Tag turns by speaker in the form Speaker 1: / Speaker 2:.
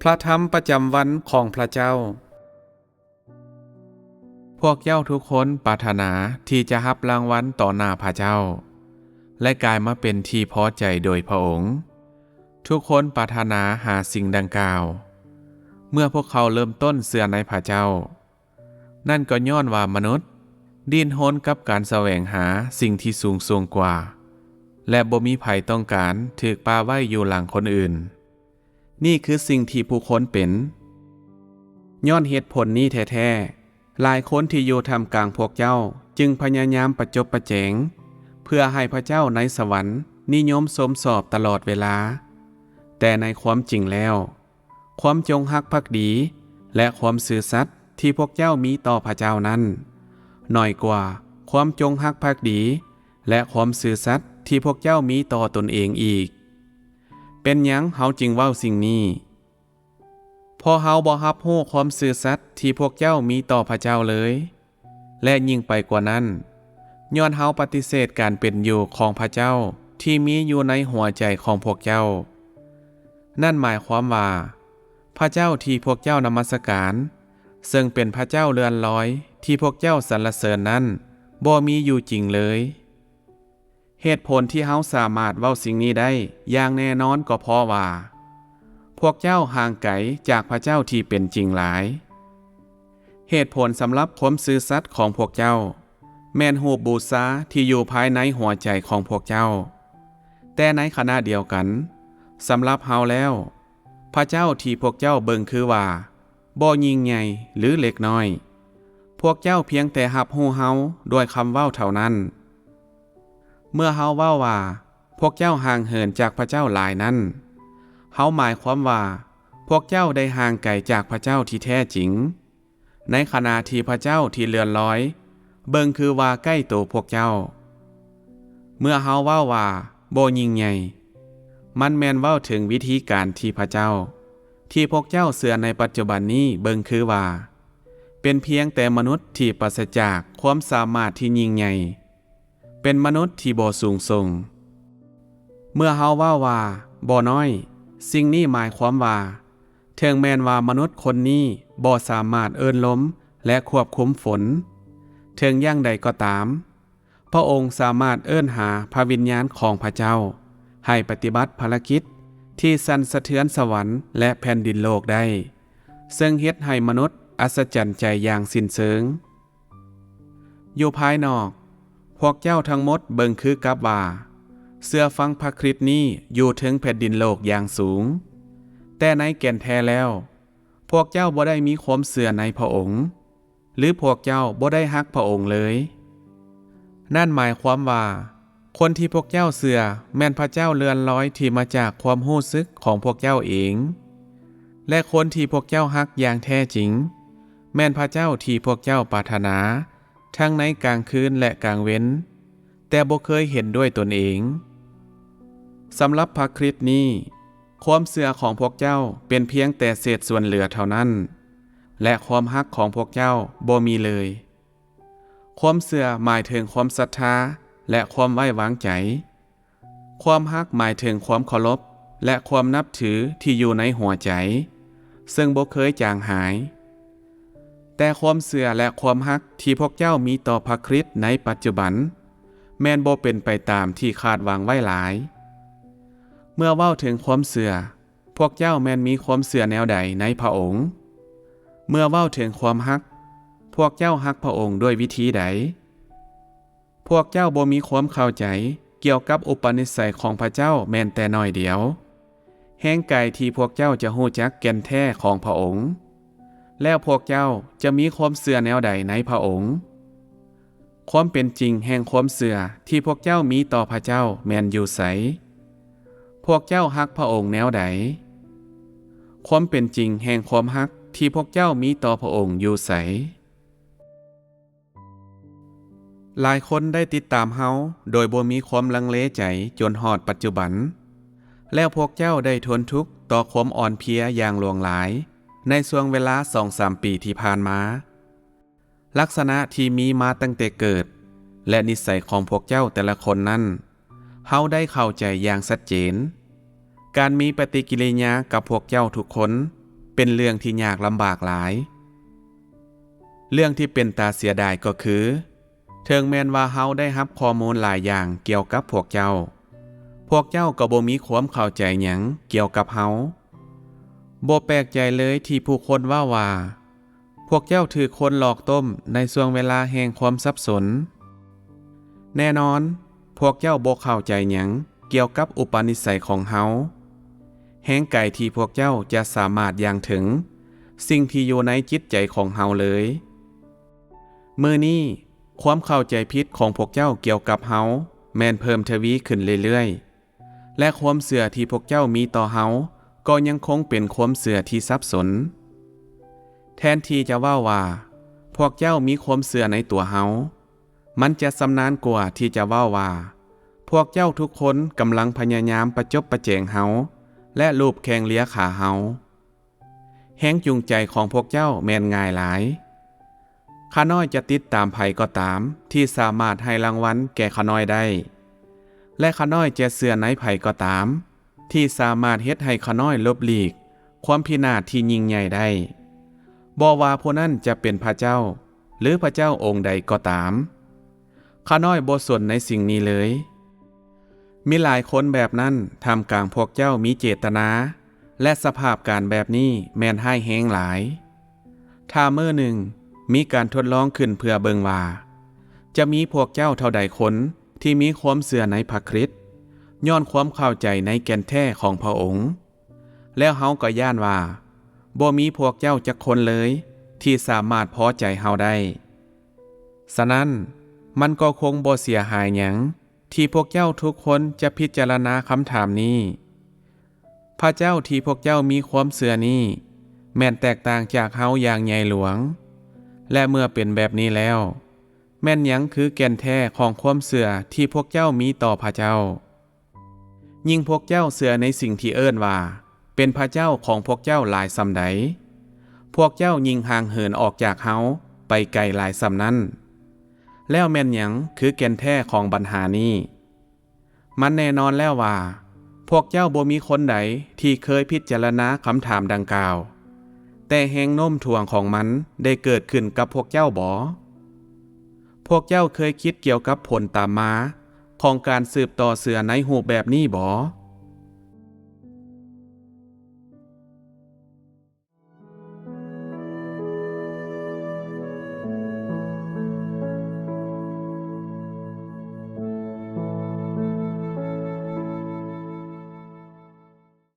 Speaker 1: พระธรรมประจำวันของพระเจ้าพวกเจ้าทุกคนปรารถนาที่จะรับรางวัลต่อหน้าพระเจ้าและกลายมาเป็นที่พอใจโดยพระองค์ทุกคนปรารถนาหาสิ่งดังกล่าวเมื่อพวกเขาเริ่มต้นเชื่อในพระเจ้านั่นก็ย้อนว่ามนุษย์ดิ้นรนกับการแสวงหาสิ่งที่สูงส่งกว่าและบ่มีภัยต้องการถูกปาไว้อยู่หลังคนอื่นนี่คือสิ่งที่ผู้คนเป็นย้อนเหตุผลนี้แท้ๆหลายคนที่อยู่ท่ามกลางพวกเจ้าจึงพยายามประจบประแจงเพื่อให้พระเจ้าในสวรรค์นิยมชมชอบตลอดเวลาแต่ในความจริงแล้วความจงรักภักดีและความซื่อสัตย์ที่พวกเจ้ามีต่อพระเจ้านั้นน้อยกว่าความจงรักภักดีและความซื่อสัตย์ที่พวกเจ้ามีต่อตนเองอีกเป็นหยังเฮาจึงเว้าสิ่งนี้พอเฮาบ่รับรู้ความซื่อสัตย์ที่พวกเจ้ามีต่อพระเจ้าเลยและยิ่งไปกว่านั้นย้อนเฮาปฏิเสธการเป็นอยู่ของพระเจ้าที่มีอยู่ในหัวใจของพวกเจ้านั่นหมายความว่าพระเจ้าที่พวกเจ้านมัสการซึ่งเป็นพระเจ้าเลื่อนลอยที่พวกเจ้าสรรเสริญนั้นบ่มีอยู่จริงเลยเหตุผลที่เฮาสามารถเว้าสิ่งนี้ได้อย่างแน่นอนก็เพราะว่าพวกเจ้าห่างไกลจากพระเจ้าที่เป็นจริงหลายเหตุผลสำหรับความซื่อสัตย์ของพวกเจ้าแม่นรูปบูชาที่อยู่ภายในหัวใจของพวกเจ้าแต่ในขณะเดียวกันสำหรับเฮาแล้วพระเจ้าที่พวกเจ้าเบิ่งคือว่าบ่ยิ่งใหญ่หรือเล็กน้อยพวกเจ้าเพียงแต่รับรู้เฮาด้วยคำเว้าเท่านั้นเมื่อเฮาเว้าว่าพวกเจ้าห่างเหินจากพระเจ้าหลายนั้นเฮาหมายความว่าพวกเจ้าได้ห่างไกลจากพระเจ้าที่แท้จริงในขณะที่พระเจ้าที่เลื่อนลอยเบิ่งคือว่าใกล้ตัวพวกเจ้าเมื่อเฮาเว้าว่าบ่ยิ่งใหญ่มันแม่นเว้าถึงวิธีการที่พระเจ้าที่พวกเจ้าเชื่อในปัจจุบันนี้เบิ่งคือว่าเป็นเพียงแต่มนุษย์ที่ปราศจากความสามารถที่ยิ่งใหญ่เป็นมนุษย์ที่บ่สูงส่งเมื่อเฮาว่าบ่น้อยสิ่งนี้หมายความว่าถึงแม้นว่ามนุษย์คนนี้บ่สามารถเอิ้นลมและควบคุมฝนถึงอย่างใดก็ตามพระองค์สามารถเอิ้นหาพระวิญญาณของพระเจ้าให้ปฏิบัติภารกิจที่สั่นสะเทือนสวรรค์และแผ่นดินโลกได้ซึ่งเฮ็ดให้มนุษย์อัศจรรย์ใจอย่างสิ้นเชิงอยู่ภายนอกพวกเจ้าทั้งหมดเบิ่งคือกับว่าเชื่อฟังพระคริสต์นี้อยู่ถึงแผ่นดินโลกอย่างสูงแต่ในแก่นแท้แล้วพวกเจ้าบ่ได้มีความเชื่อในพระองค์หรือพวกเจ้าบ่ได้ฮักพระองค์เลยนั่นหมายความว่าคนที่พวกเจ้าเชื่อแม่นพระเจ้าเลื่อนลอยที่มาจากความรู้สึกของพวกเจ้าเองและคนที่พวกเจ้าฮักอย่างแท้จริงแม่นพระเจ้าที่พวกเจ้าปรารถนาทั้งในกลางคืนและกลางเว้นแต่บ่เคยเห็นด้วยตนเองสำหรับพระคริสต์นี้ความเชื่อของพวกเจ้าเป็นเพียงแต่เศษส่วนเหลือเท่านั้นและความฮักของพวกเจ้าบ่มีเลยความเชื่อหมายถึงความศรัทธาและความไว้วางใจความฮักหมายถึงความเคารพและความนับถือที่อยู่ในหัวใจซึ่งบ่เคยจางหายแต่ความเชื่อและความฮักที่พวกเจ้ามีต่อพระคริสต์ในปัจจุบันแม้นบ่เป็นไปตามที่คาดหวังไว้หลายเมื่อเว้าถึงความเชื่อพวกเจ้าแม้นมีความเชื่อแนวใดในพระองค์เมื่อเว้าถึงความฮักพวกเจ้าฮักพระองค์ด้วยวิธีใดพวกเจ้าบ่มีความเข้าใจเกี่ยวกับอุปนิสัยของพระเจ้าแม้นแต่น้อยเดียวแห่งไกลที่พวกเจ้าจะรู้จักแก่นแท้ของพระองค์แล้วพวกเจ้าจะมีความเชื่อแนวใดในพระองค์ความเป็นจริงแห่งความเชื่อที่พวกเจ้ามีต่อพระเจ้าแม่นอยู่ไสพวกเจ้าฮักพระองค์แนวใดความเป็นจริงแห่งความฮักที่พวกเจ้ามีต่อพระองค์อยู่ไสหลายคนได้ติดตามเฮาโดยบ่มีความลังเลใจจนฮอดปัจจุบันแล้วพวกเจ้าได้ทนทุกข์ต่อความอ่อนเพลียอย่างหลวงหลายในช่วงเวลา 2-3 ปีที่ผ่านมาลักษณะที่มีมาตั้งแต่เกิดและนิสัยของพวกเจ้าแต่ละคนนั้นเฮาได้เข้าใจอย่างชัดเจนการมีปฏิกิริยากับพวกเจ้าทุกคน เป็นเรื่องที่ยากลำบากหลายเรื่องที่เป็นตาเสียดายก็คือถึงแม้นว่าเฮาได้รับข้อมูลหลายอย่างเกี่ยวกับพวกเจ้าก็บ่มีความเข้าใจหยังเกี่ยวกับเฮาบ่แปลกใจเลยที่ผู้คนว่าพวกเจ้าถือคนหลอกต้มในช่วงเวลาแห่งความสับสนแน่นอนพวกเจ้าบ่เข้าใจหยังเกี่ยวกับอุปนิสัยของเฮาแห่งไก่ที่พวกเจ้าจะสามารถย่างถึงสิ่งที่อยู่ในจิตใจของเฮาเลยมื้อนี้ความเข้าใจผิดของพวกเจ้าเกี่ยวกับเฮาแม่นเพิ่มทวีขึ้นเรื่อยๆและความเสื่อที่พวกเจ้ามีต่อเฮาก็ยังคงเป็นความเสื่อที่สับสนแทนที่จะว่าพวกเจ้ามีความเสื่อในตัวเฮามันจะสำนานกว่าที่จะว่าพวกเจ้าทุกคนกำลังพยายามประจบประแจงเฮาและลูบแข้งเลียขาเฮาแห้งจูงใจของพวกเจ้าแม่นง่ายหลายข้าน้อยจะติดตามไผก็ตามที่สามารถให้รางวัลแก่ข้าน้อยได้และข้าน้อยจะเสื่อในไผก็ตามที่สามารถเฮ็ดให้ข้าน้อยลบหลีกความพินาศที่ยิ่งใหญ่ได้บ่ว่าผู้นั้นจะเป็นพระเจ้าหรือพระเจ้าองค์ใดก็ตามข้าน้อยบ่สนในสิ่งนี้เลยมีหลายคนแบบนั้นทำกลางพวกเจ้ามีเจตนาและสภาพการแบบนี้แม่นให้แห้งหลายถ้ามื้อหนึ่งมีการทดลองขึ้นเพื่อเบิ่งว่าจะมีพวกเจ้าเท่าใดคนที่มีความเชื่อในพระคริสต์ย้อนความเข้าใจในแก่นแท้ของพระองค์แล้วเฮาก็ย่านว่าบ่มีพวกเจ้าจักคนเลยที่สามารถพอใจเฮาได้ฉะนั้นมันก็คงบ่เสียหายหยังที่พวกเจ้าทุกคนจะพิจารณาคำถามนี้พระเจ้าที่พวกเจ้ามีความเชื่อนี้แม่นแตกต่างจากเฮาอย่างใหญ่หลวงและเมื่อเป็นแบบนี้แล้วแม่นหยังคือแก่นแท้ของความเชื่อที่พวกเจ้ามีต่อพระเจ้ายิ่งพวกเจ้าเชื่อในสิ่งที่เอิ้นว่าเป็นพระเจ้าของพวกเจ้าหลายส่ำใดพวกเจ้ายิ่งห่างเหินออกจากเฮาไปไกลหลายส่ำนั้นแล้วแม่นหยังคือแก่นแท้ของปัญหานี้มันแน่นอนแล้วว่าพวกเจ้าบ่มีคนใดที่เคยพิจารณาคำถามดังกล่าวแต่แห่งโน้มถ่วงของมันได้เกิดขึ้นกับพวกเจ้าบ่พวกเจ้าเคยคิดเกี่ยวกับผลตามมาของการสืบต่อเสือในรูปแบบนี้บ่